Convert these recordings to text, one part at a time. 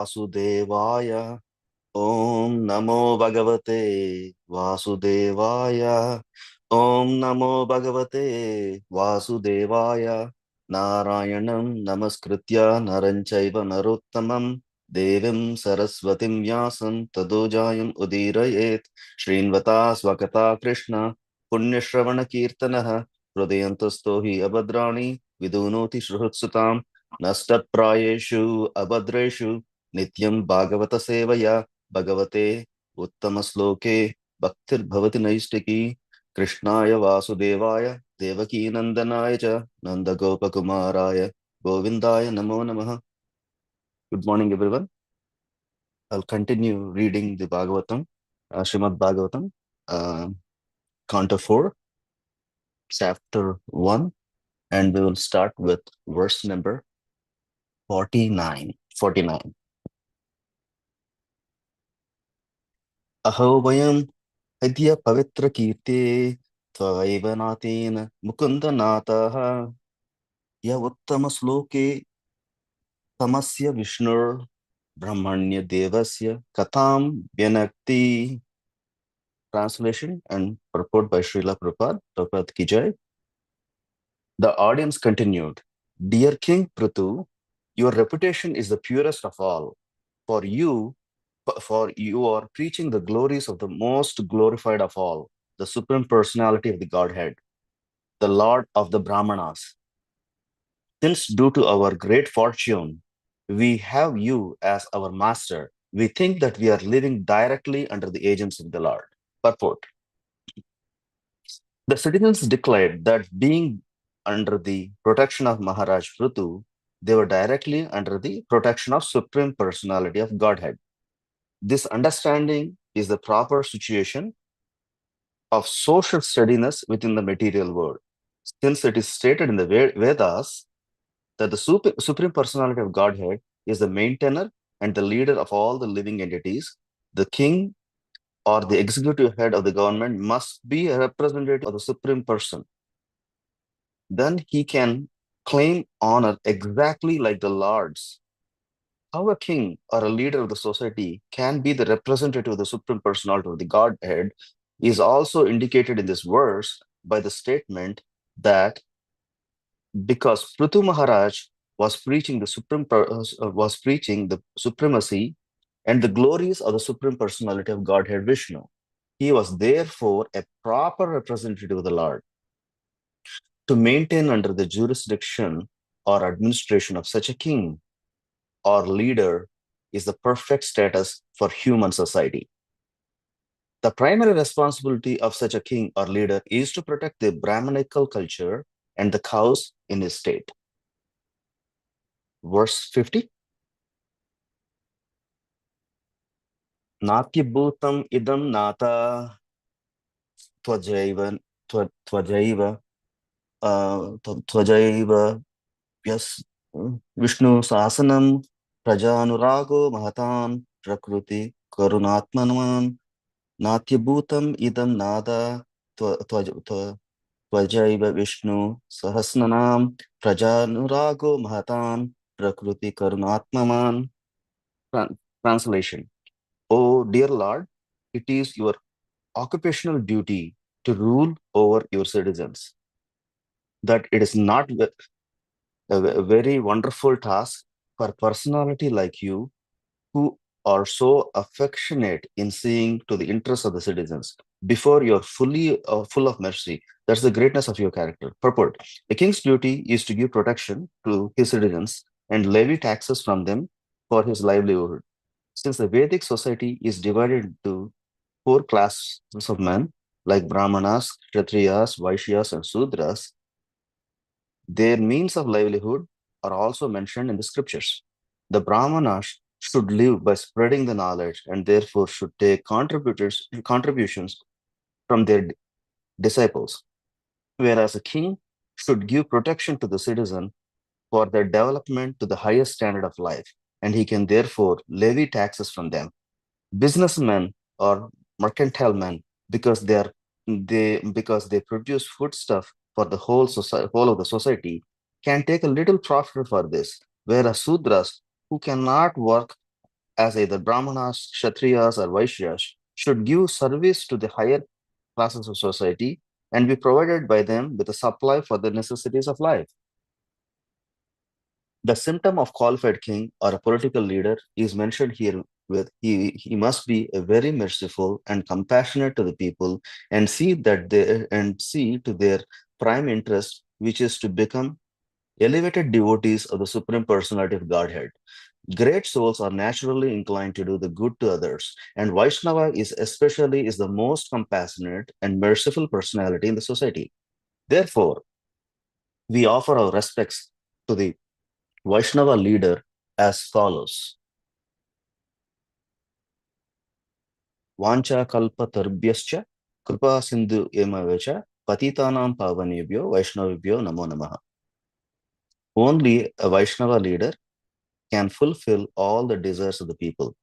Vasudevaya. Om Namo Bhagavate Vasudevaya. Om Namo Bhagavate Vasudevaya. Narayanam Namaskritya Naranchaiva Narottamam Devim Saraswatim Vyasam Tadojayam Udirayet Shrinvata Swakata Krishna Punyashravana Kirtanaha Hrudayantasto hi Abadrani Vidunoti Shruhutsutam Nastat Prayeshu Abadreshu Nityam Bhagavata Sevaya Bhagavate Uttamasloke Bhaktir Bhavati Naistiki Krishnaya Vasudevaya Devaki Nandanaya cha Nanda Gopakumaraya Govindaya Namo Namaha. Good morning, everyone. I'll continue reading the Bhagavatam, Srimad Bhagavatam, Canto 4, Chapter 1, and we will start with verse number 49. Aho Vayam Adya Pavitra Kirte Tvaiva Nathena Mukunda Natha Ya Uttama Sloke Tamasya Vishnur Brahmanya Devasya Katam Vyanakti. Translation and purport by Srila Prabhupada, Prabhupada Ki Jai. The audience continued, Dear King Prithu, your reputation is the purest of all. For you are preaching the glories of the most glorified of all, the Supreme Personality of the Godhead, the Lord of the Brahmanas. Since due to our great fortune, we have you as our master, we think that we are living directly under the agency of the Lord. Purport. The citizens declared that being under the protection of Maharaj Prithu, they were directly under the protection of Supreme Personality of Godhead. This understanding is the proper situation of social steadiness within the material world. Since it is stated in the Vedas that the Supreme Personality of Godhead is the maintainer and the leader of all the living entities, the king or the executive head of the government must be a representative of the Supreme Person. Then he can claim honor exactly like the lords. How a king or a leader of the society can be the representative of the Supreme Personality of the Godhead is also indicated in this verse by the statement that because Prithu Maharaj was preaching the supremacy and the glories of the Supreme Personality of Godhead Vishnu, he was therefore a proper representative of the Lord. To maintain under the jurisdiction or administration of such a king or leader is the perfect status for human society. The primary responsibility of such a king or leader is to protect the Brahmanical culture and the cows in his state. Verse 50. Natyabhutam idam nata tvajaiva Yes, Vishnu Sasanam Prajanurago Mahatan Prakriti Karunatmanam Natyabhutam Idam Nada Tvajaiva Vishnu Sahasnanam Prajanurago Mahatan Prakriti Karunatmaman. Translation. Oh, dear Lord, it is your occupational duty to rule over your citizens. That it is not a very wonderful task for a personality like you who are so affectionate in seeing to the interests of the citizens before you're fully full of mercy. That's the greatness of your character. Purport. A king's duty is to give protection to his citizens and levy taxes from them for his livelihood. Since the Vedic society is divided into four classes of men, like Brahmanas, Kshatriyas, Vaishyas, and Sudras, their means of livelihood are also mentioned in the scriptures. The Brahmanas should live by spreading the knowledge and therefore should take contributions from their disciples, whereas a king should give protection to the citizen for their development to the highest standard of life, and he can therefore levy taxes from them. Businessmen or mercantile men, because they produce foodstuff for the whole of the society, can take a little profit for this, whereas Sudras, who cannot work as either Brahmanas, Kshatriyas, or Vaishyas, should give service to the higher classes of society and be provided by them with a supply for the necessities of life. The symptom of qualified king or a political leader is mentioned here with he must be a very merciful and compassionate to the people and see to their prime interest, which is to become elevated devotees of the Supreme Personality of Godhead. Great souls are naturally inclined to do the good to others, and Vaishnava is the most compassionate and merciful personality in the society. Therefore, we offer our respects to the Vaishnava leader as follows. Vancha kalpa tarbhyascha kripa sindhu emavecha patitanam pavanebhyo Vaishnavibhyo namo namaha. Only a Vaishnava leader can fulfill all the desires of the people.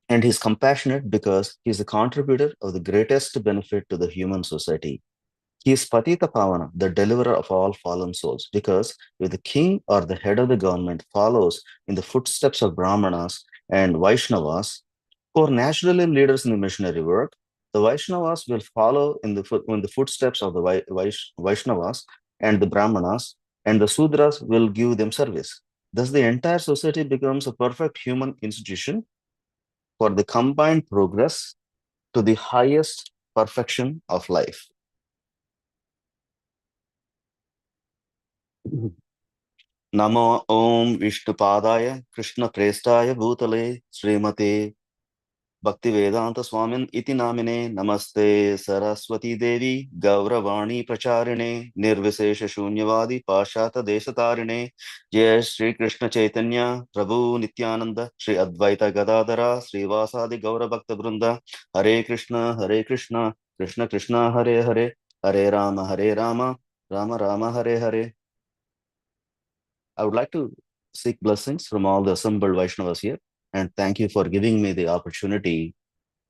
And he's compassionate because he's a contributor of the greatest benefit to the human society. He is Patita Pavana, the deliverer of all fallen souls, because if the king or the head of the government follows in the footsteps of Brahmanas and Vaishnavas, who are naturally leaders in the missionary work, the Vaishnavas will follow in the footsteps of the Vaishnavas and the Brahmanas, and the Sudras will give them service. Thus, the entire society becomes a perfect human institution for the combined progress to the highest perfection of life. नमो ओम विष्णुपादाय कृष्णप्रेष्ठाय भूतले श्रीमते भक्तिवेदांत स्वामिन इति नामिने नमस्ते सरस्वती देवी गौरवाणी प्रचारिणे निर्विशेष शून्यवादी पाश्चात देशतारिणे जय श्री कृष्ण चैतन्य प्रभु नित्यानंद श्री अद्वैत गदाधरा श्रीवासादि गौर भक्त वृंद हरे Krishna Krishna Krishna Hare Hare Hare Ram Ram Ram Hare Hare. I would like to seek blessings from all the assembled Vaishnavas here, and thank you for giving me the opportunity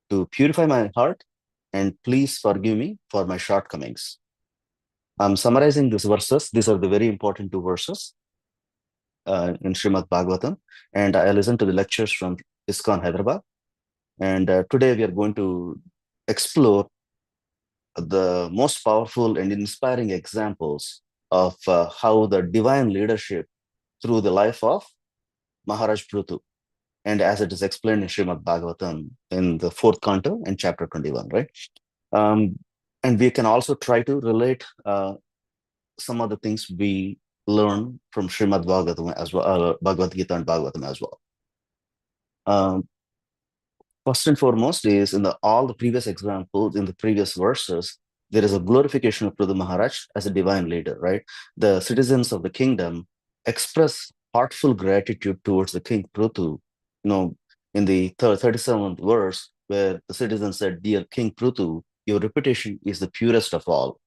to purify my heart, and please forgive me for my shortcomings. I'm summarizing these verses. These are the very important two verses in Srimad Bhagavatam, and I listened to the lectures from ISKCON Hyderabad, and today we are going to explore the most powerful and inspiring examples of how the divine leadership through the life of Maharaj Prutu, and as it is explained in Srimad Bhagavatam in the fourth canto and chapter 21, right? And we can also try to relate some of the things we learn from Srimad Bhagavatam as well, Bhagavad Gita and Bhagavatam as well. First and foremost is in all the previous examples, in the previous verses, there is a glorification of Prutu Maharaj as a divine leader, right? The citizens of the kingdom express heartful gratitude towards the king Prutu. In the 37th verse, where the citizens said, "Dear King Prutu, your reputation is the purest of all,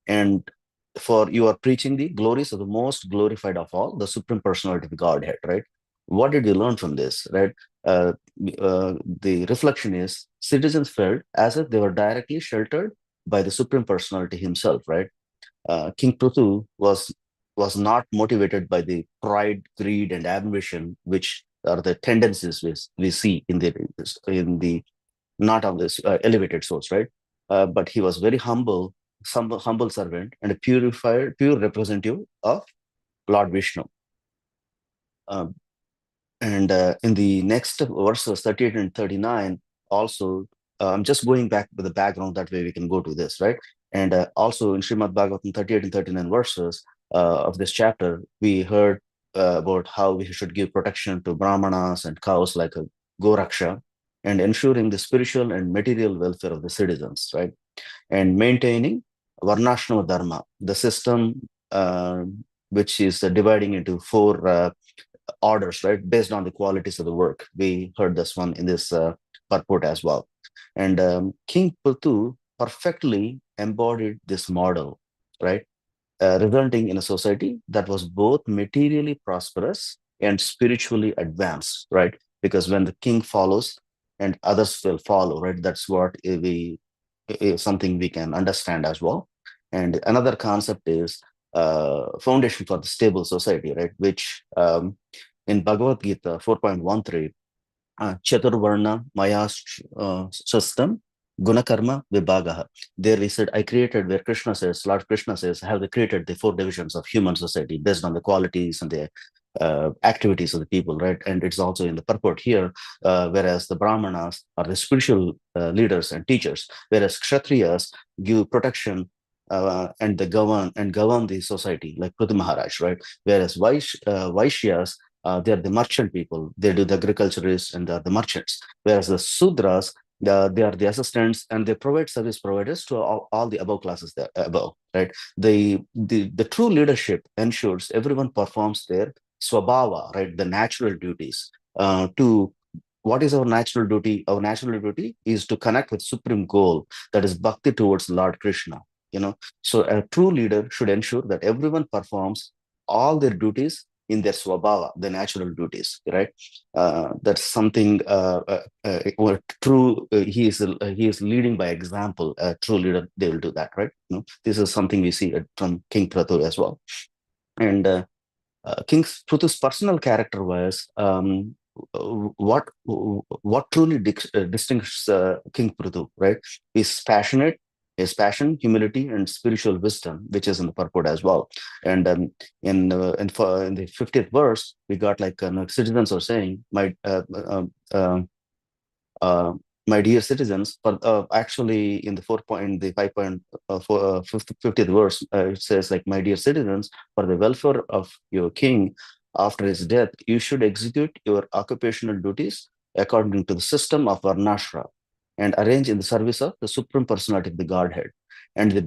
and for you are preaching the glories of the most glorified of all, the Supreme Personality of Godhead," right? What did we learn from this, right? Uh, the reflection is citizens felt as if they were directly sheltered by the Supreme Personality himself, right? King Prutu was not motivated by the pride, greed, and ambition, which are the tendencies we see in the not of this elevated source, right? But he was very humble servant and a pure representative of Lord Vishnu. Um, and in the next verses 38 and 39, also, I'm just going back with the background, that way we can go to this, right? And also in Srimad Bhagavatam 38 and 39 verses of this chapter, we heard about how we should give protection to brahmanas and cows like a Goraksha, and ensuring the spiritual and material welfare of the citizens, right? And maintaining Varnashrama Dharma, the system which is dividing into four orders, right, based on the qualities of the work. We heard this one in this purport as well. And King Puthu perfectly embodied this model, right, resulting in a society that was both materially prosperous and spiritually advanced, right? Because when the king follows and others will follow, right? That's what is something we can understand as well. And another concept is foundation for the stable society, right? Which in Bhagavad Gita 4.13, Chaturvarna Maya System Gunakarma Vibhagaha. There he said, I created, where Krishna says, Lord Krishna says, I have created the four divisions of human society based on the qualities and the activities of the people, right? And it's also in the purport here, whereas the Brahmanas are the spiritual leaders and teachers, whereas Kshatriyas give protection and the govern the society, like Prithu Maharaj, right? Whereas Vaishyas, they are the merchant people. They do the agriculturists and they are the merchants. Whereas the Sudras, they are the assistants and they provide service providers to all the above classes there, above, right? The true leadership ensures everyone performs their swabhava, right? The natural duties. To what is our natural duty? Our natural duty is to connect with supreme goal, that is bhakti towards Lord Krishna. You know, so a true leader should ensure that everyone performs all their duties in their swabhava, the natural duties, right? That's something true. He is leading by example. A true leader, they will do that, right? You know, this is something we see from King Prathu as well. And King Pruthu's personal character was what truly distinguishes King Pruthu, right? Is passionate, his passion, humility, and spiritual wisdom, which is in the purport as well. And in the 50th verse, we got like citizens are saying, uh, my dear citizens, but actually in the 50th verse, it says like, my dear citizens, for the welfare of your king after his death, you should execute your occupational duties according to the system of Varnashra and arrange in the service of the supreme personality of the Godhead. And for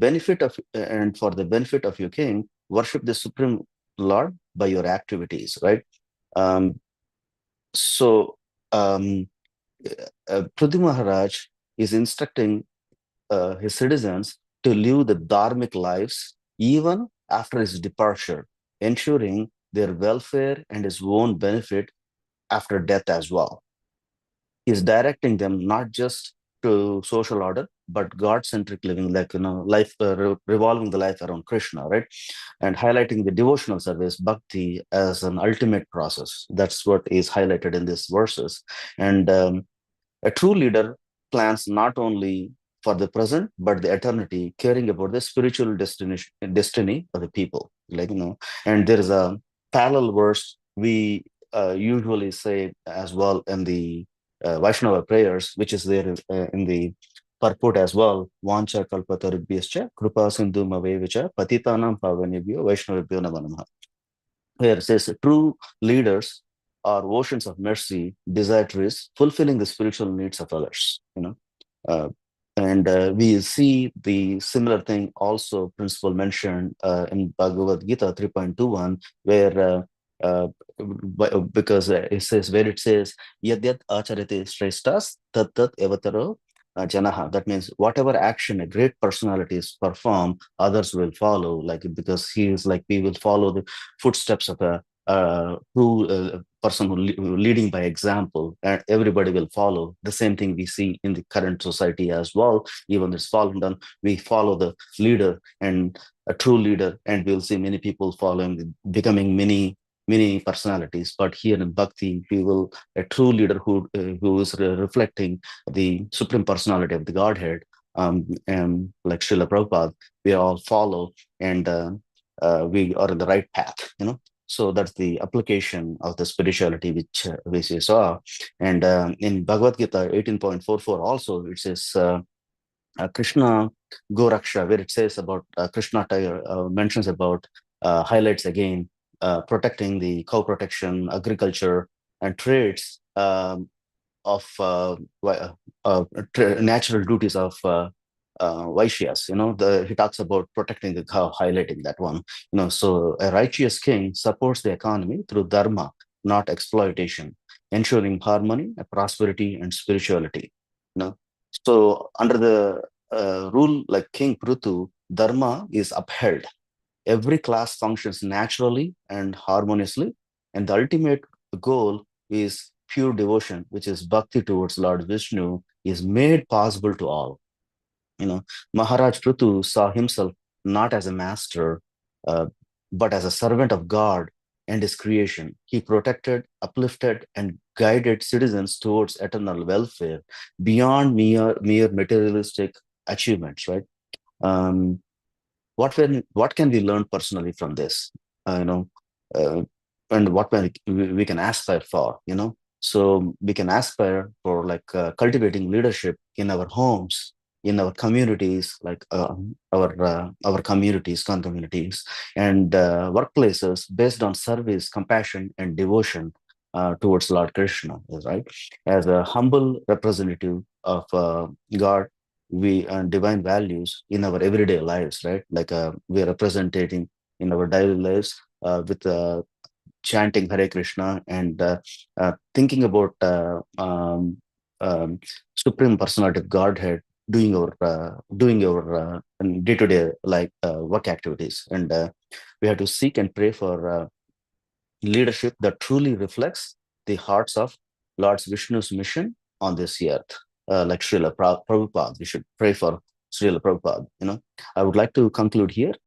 the benefit of your king, worship the supreme Lord by your activities, right? Um, so um, Pridhu Maharaj is instructing his citizens to live the dharmic lives even after his departure, ensuring their welfare and his own benefit after death as well. He is directing them not just to social order, but God-centric living, like life revolving the life around Krishna, right? And highlighting the devotional service, bhakti, as an ultimate process. That's what is highlighted in these verses. And a true leader plans not only for the present, but the eternity, caring about the spiritual destiny of the people. And there is a parallel verse we usually say as well in the Vaishnava prayers, which is there in the purport as well. Vancha kalpatarubhyascha kripa sindhu mavevicha patitanam pavanebhyo Vaishnavibhyo namo namaha, where it says true leaders are oceans of mercy, desirous, fulfilling the spiritual needs of others. Uh, and we see the similar thing also principle mentioned in Bhagavad Gita 3.21, where because it says yadyat acharate shreshtas tat tat evataro janaha. That means whatever action a great personalities perform, others will follow. Like, because he is like, we will follow the footsteps of a true person leading by example, and everybody will follow. The same thing we see in the current society as well. Even it's fallen down, we follow the leader and a true leader, and we'll see many people following, becoming many personalities. But here in bhakti, we will a true leader who is reflecting the supreme personality of the Godhead, and like Srila Prabhupada, we all follow, and we are in the right path. So that's the application of the spirituality which we saw. And in Bhagavad Gita 18.44 also, it says Krishna Goraksha, where it says about Krishna mentions about, highlights again, protecting the cow protection, agriculture, and trades of natural duties of Vaishyas. He talks about protecting the cow, highlighting that one. So a righteous king supports the economy through dharma, not exploitation, ensuring harmony, prosperity, and spirituality. So under the rule like King Prithu, dharma is upheld. Every class functions naturally and harmoniously, and the ultimate goal is pure devotion, which is bhakti towards Lord Vishnu, is made possible to all. Maharaj Prithu saw himself not as a master, uh, but as a servant of God, and his creation. He protected, uplifted, and guided citizens towards eternal welfare beyond mere materialistic achievements, right? Um, what can we learn personally from this? You know, uh, and what we can aspire for, so we can aspire for like cultivating leadership in our homes, in our communities, like our communities and workplaces, based on service, compassion, and devotion towards Lord Krishna, right? As a humble representative of God, we divine values in our everyday lives, right? Like we are representing in our daily lives with chanting Hare Krishna and thinking about Supreme Personality of Godhead, doing our day-to-day like work activities, and we have to seek and pray for leadership that truly reflects the hearts of Lord Vishnu's mission on this earth. Like Srila Prabhupada, we should pray for Srila Prabhupada. I would like to conclude here.